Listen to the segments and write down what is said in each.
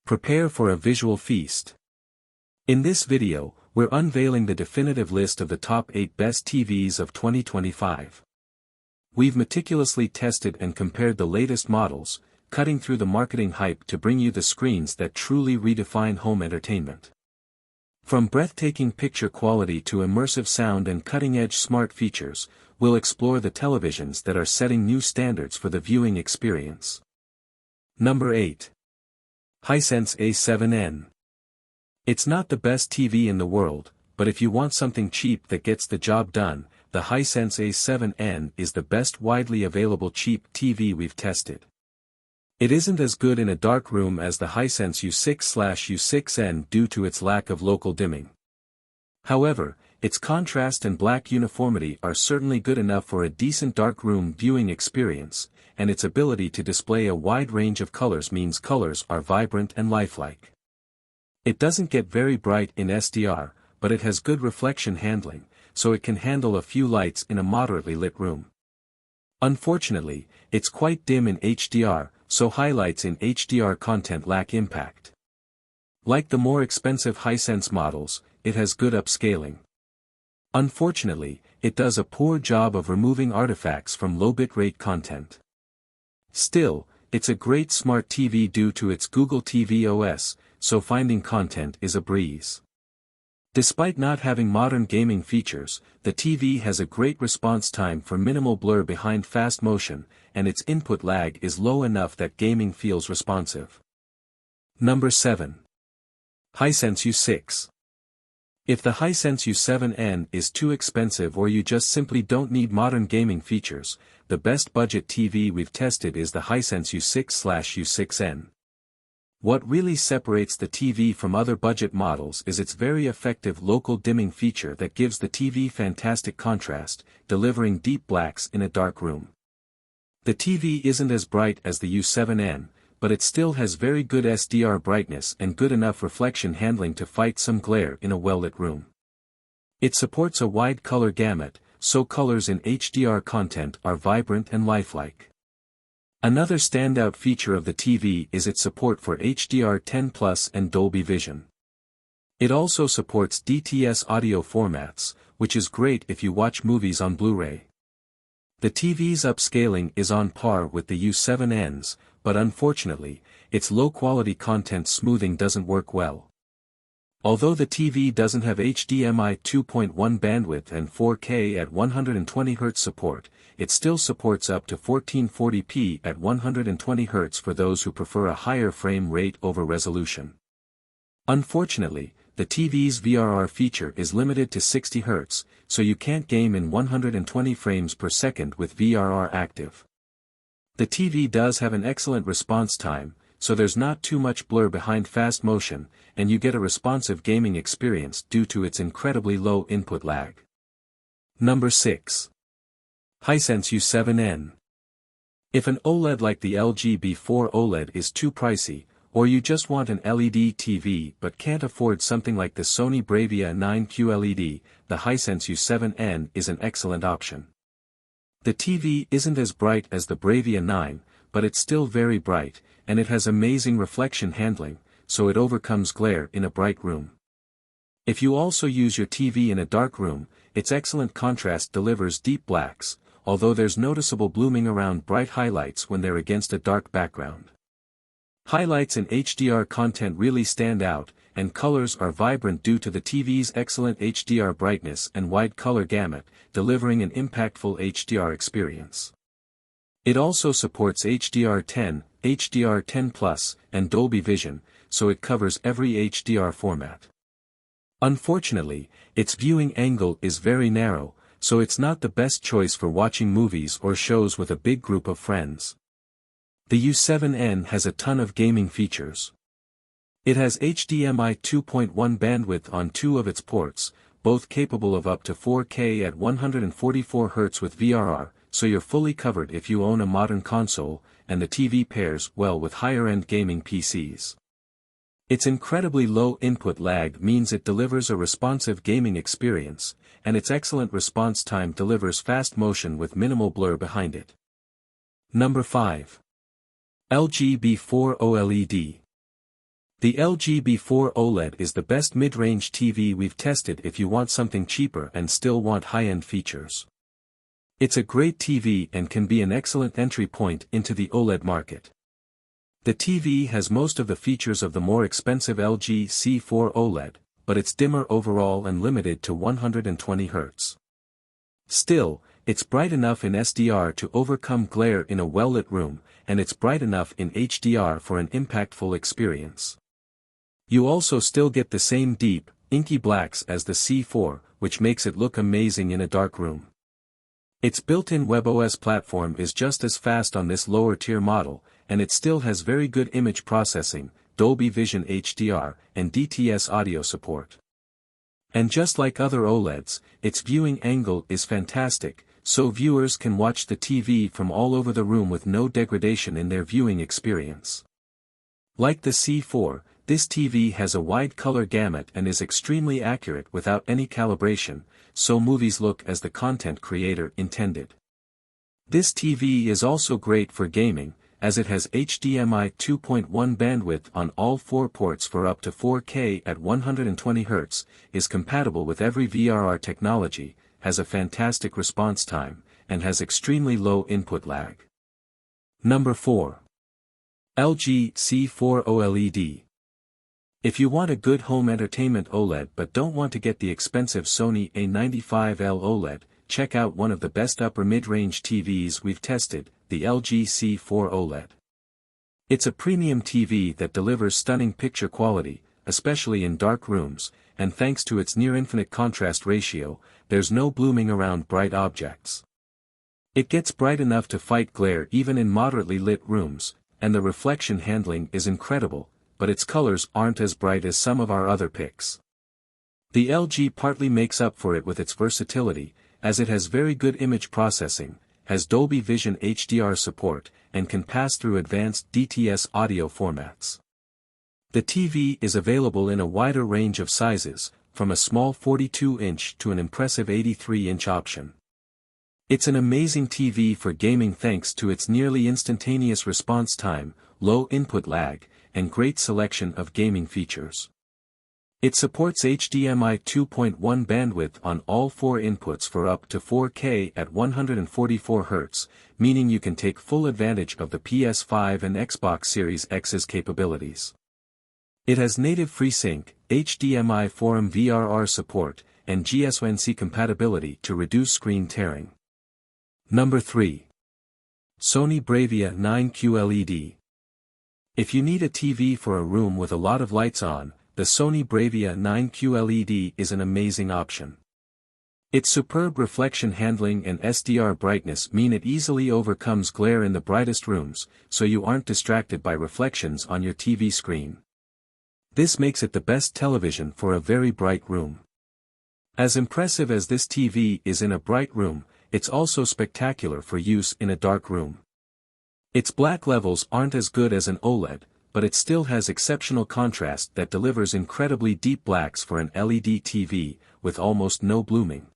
Prepare for a visual feast. In this video, we're unveiling the definitive list of the top 8 best TVs of 2025. We've meticulously tested and compared the latest models, cutting through the marketing hype to bring you the screens that truly redefine home entertainment. From breathtaking picture quality to immersive sound and cutting-edge smart features, we'll explore the televisions that are setting new standards for the viewing experience. Number 8. Hisense A7N. It's not the best TV in the world, but if you want something cheap that gets the job done, the Hisense A7N is the best widely available cheap TV we've tested. It isn't as good in a dark room as the Hisense U6/U6N due to its lack of local dimming. However, its contrast and black uniformity are certainly good enough for a decent dark room viewing experience, and its ability to display a wide range of colors means colors are vibrant and lifelike. It doesn't get very bright in SDR, but it has good reflection handling, so it can handle a few lights in a moderately lit room. Unfortunately, it's quite dim in HDR, so highlights in HDR content lack impact. Like the more expensive Hisense models, it has good upscaling. Unfortunately, it does a poor job of removing artifacts from low bitrate content. Still, it's a great smart TV due to its Google TV OS, so finding content is a breeze. Despite not having modern gaming features, the TV has a great response time for minimal blur behind fast motion, and its input lag is low enough that gaming feels responsive. Number 7. Hisense U6. If the Hisense U7N is too expensive or you just simply don't need modern gaming features, the best budget TV we've tested is the Hisense U6/U6N. What really separates the TV from other budget models is its very effective local dimming feature that gives the TV fantastic contrast, delivering deep blacks in a dark room. The TV isn't as bright as the U7N, but it still has very good SDR brightness and good enough reflection handling to fight some glare in a well-lit room. It supports a wide color gamut, so colors in HDR content are vibrant and lifelike. Another standout feature of the TV is its support for HDR10+ and Dolby Vision. It also supports DTS audio formats, which is great if you watch movies on Blu-ray. The TV's upscaling is on par with the U7N's, but unfortunately, its low-quality content smoothing doesn't work well. Although the TV doesn't have HDMI 2.1 bandwidth and 4K at 120Hz support, it still supports up to 1440p at 120Hz for those who prefer a higher frame rate over resolution. Unfortunately, the TV's VRR feature is limited to 60Hz, so you can't game in 120 frames per second with VRR active. The TV does have an excellent response time, so there's not too much blur behind fast motion, and you get a responsive gaming experience due to its incredibly low input lag. Number 6. Hisense U7N. If an OLED like the LG B4 OLED is too pricey, or you just want an LED TV but can't afford something like the Sony Bravia 9 QLED, the Hisense U7N is an excellent option. The TV isn't as bright as the Bravia 9, but it's still very bright, and it has amazing reflection handling, so it overcomes glare in a bright room. If you also use your TV in a dark room, its excellent contrast delivers deep blacks, although there's noticeable blooming around bright highlights when they're against a dark background. Highlights in HDR content really stand out, and colors are vibrant due to the TV's excellent HDR brightness and wide color gamut, delivering an impactful HDR experience. It also supports HDR10, HDR10+, and Dolby Vision, so it covers every HDR format. Unfortunately, its viewing angle is very narrow, so it's not the best choice for watching movies or shows with a big group of friends. The U7N has a ton of gaming features. It has HDMI 2.1 bandwidth on 2 of its ports, both capable of up to 4K at 144Hz with VRR, so you're fully covered if you own a modern console, and the TV pairs well with higher-end gaming PCs. Its incredibly low input lag means it delivers a responsive gaming experience, and its excellent response time delivers fast motion with minimal blur behind it. Number 5. LG B4 OLED. The LG B4 OLED is the best mid-range TV we've tested if you want something cheaper and still want high-end features. It's a great TV and can be an excellent entry point into the OLED market. The TV has most of the features of the more expensive LG C4 OLED, but it's dimmer overall and limited to 120 Hz. Still, it's bright enough in SDR to overcome glare in a well-lit room, and it's bright enough in HDR for an impactful experience. You also still get the same deep, inky blacks as the C4, which makes it look amazing in a dark room. Its built-in WebOS platform is just as fast on this lower-tier model, and it still has very good image processing, Dolby Vision HDR, and DTS audio support. And just like other OLEDs, its viewing angle is fantastic, so viewers can watch the TV from all over the room with no degradation in their viewing experience. Like the C4, this TV has a wide color gamut and is extremely accurate without any calibration, so movies look as the content creator intended. This TV is also great for gaming, as it has HDMI 2.1 bandwidth on all 4 ports for up to 4K at 120 Hz, is compatible with every VRR technology, has a fantastic response time, and has extremely low input lag. Number 4. LG C4 OLED. If you want a good home entertainment OLED but don't want to get the expensive Sony A95L OLED, check out one of the best upper mid-range TVs we've tested, the LG C4 OLED. It's a premium TV that delivers stunning picture quality, especially in dark rooms, and thanks to its near-infinite contrast ratio, there's no blooming around bright objects. It gets bright enough to fight glare even in moderately lit rooms, and the reflection handling is incredible, but its colors aren't as bright as some of our other picks. The LG partly makes up for it with its versatility, as it has very good image processing, has Dolby Vision HDR support, and can pass through advanced DTS audio formats. The TV is available in a wider range of sizes, from a small 42-inch to an impressive 83-inch option. It's an amazing TV for gaming thanks to its nearly instantaneous response time, low input lag, and great selection of gaming features. It supports HDMI 2.1 bandwidth on all 4 inputs for up to 4K at 144 Hz, meaning you can take full advantage of the PS5 and Xbox Series X's capabilities. It has native FreeSync, HDMI 4M VRR support, and GSONC compatibility to reduce screen tearing. Number 3. Sony Bravia 9 QLED. If you need a TV for a room with a lot of lights on, the Sony Bravia 9 QLED is an amazing option. Its superb reflection handling and SDR brightness mean it easily overcomes glare in the brightest rooms, so you aren't distracted by reflections on your TV screen. This makes it the best television for a very bright room. As impressive as this TV is in a bright room, it's also spectacular for use in a dark room. Its black levels aren't as good as an OLED, but it still has exceptional contrast that delivers incredibly deep blacks for an LED TV, with almost no blooming.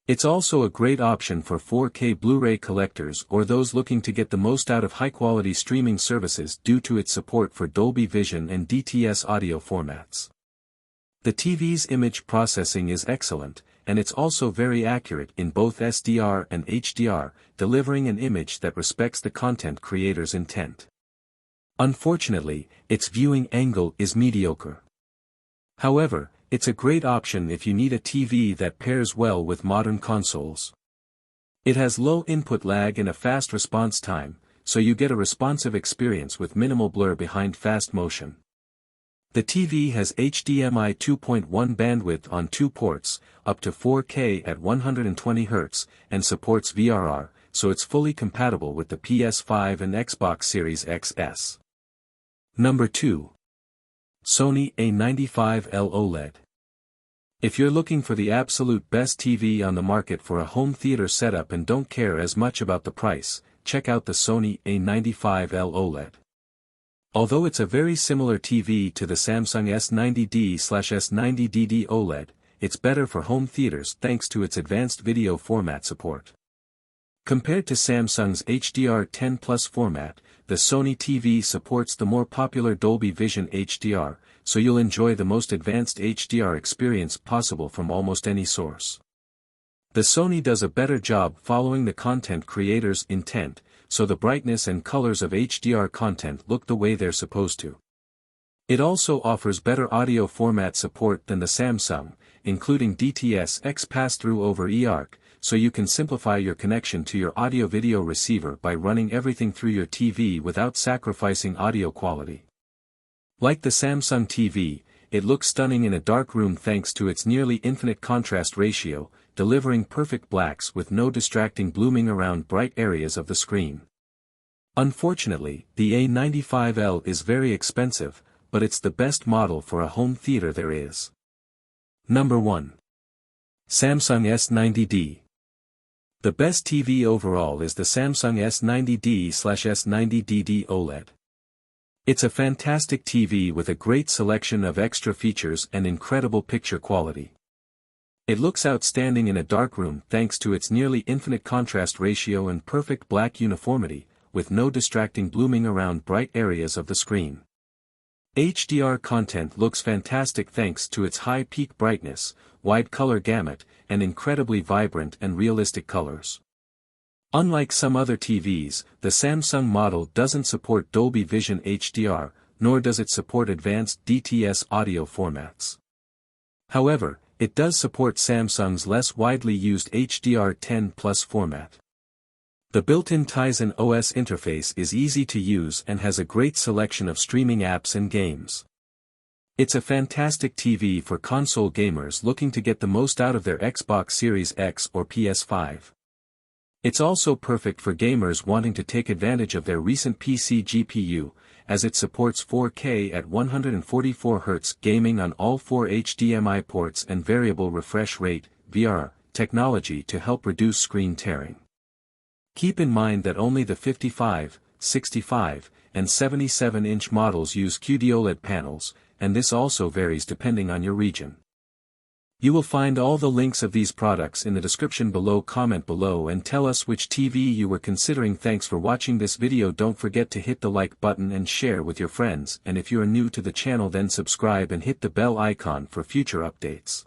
It's also a great option for 4K Blu-ray collectors or those looking to get the most out of high-quality streaming services due to its support for Dolby Vision and DTS audio formats. The TV's image processing is excellent, and it's also very accurate in both SDR and HDR, delivering an image that respects the content creator's intent. Unfortunately, its viewing angle is mediocre. However, it's a great option if you need a TV that pairs well with modern consoles. It has low input lag and a fast response time, so you get a responsive experience with minimal blur behind fast motion. The TV has HDMI 2.1 bandwidth on 2 ports, up to 4K at 120 Hz, and supports VRR, so it's fully compatible with the PS5 and Xbox Series XS. Number 2. Sony A95L OLED. If you're looking for the absolute best TV on the market for a home theater setup and don't care as much about the price, check out the Sony A95L OLED. Although it's a very similar TV to the Samsung S90D/S90DD OLED, it's better for home theaters thanks to its advanced video format support. Compared to Samsung's HDR10 Plus format, the Sony TV supports the more popular Dolby Vision HDR, so you'll enjoy the most advanced HDR experience possible from almost any source. The Sony does a better job following the content creator's intent, so the brightness and colors of HDR content look the way they're supposed to. It also offers better audio format support than the Samsung, including DTS-X pass-through over eARC, so you can simplify your connection to your audio-video receiver by running everything through your TV without sacrificing audio quality. Like the Samsung TV, it looks stunning in a dark room thanks to its nearly infinite contrast ratio, delivering perfect blacks with no distracting blooming around bright areas of the screen. Unfortunately, the A95L is very expensive, but it's the best model for a home theater there is. Number 1. Samsung S90D. The best TV overall is the Samsung S90D/S90DD OLED. It's a fantastic TV with a great selection of extra features and incredible picture quality. It looks outstanding in a dark room thanks to its nearly infinite contrast ratio and perfect black uniformity, with no distracting blooming around bright areas of the screen. HDR content looks fantastic thanks to its high peak brightness, wide color gamut, and incredibly vibrant and realistic colors. Unlike some other TVs, the Samsung model doesn't support Dolby Vision HDR, nor does it support advanced DTS audio formats. However, it does support Samsung's less widely used HDR10+ format. The built-in Tizen OS interface is easy to use and has a great selection of streaming apps and games. It's a fantastic TV for console gamers looking to get the most out of their Xbox Series X or PS5. It's also perfect for gamers wanting to take advantage of their recent PC GPU, as it supports 4K at 144Hz gaming on all 4 HDMI ports and variable refresh rate (VR) technology to help reduce screen tearing. Keep in mind that only the 55, 65, and 77-inch models use QD-OLED panels, and this also varies depending on your region. You will find all the links of these products in the description below. Comment below and tell us which TV you were considering. Thanks for watching this video. Don't forget to hit the like button and share with your friends, and if you are new to the channel then subscribe and hit the bell icon for future updates.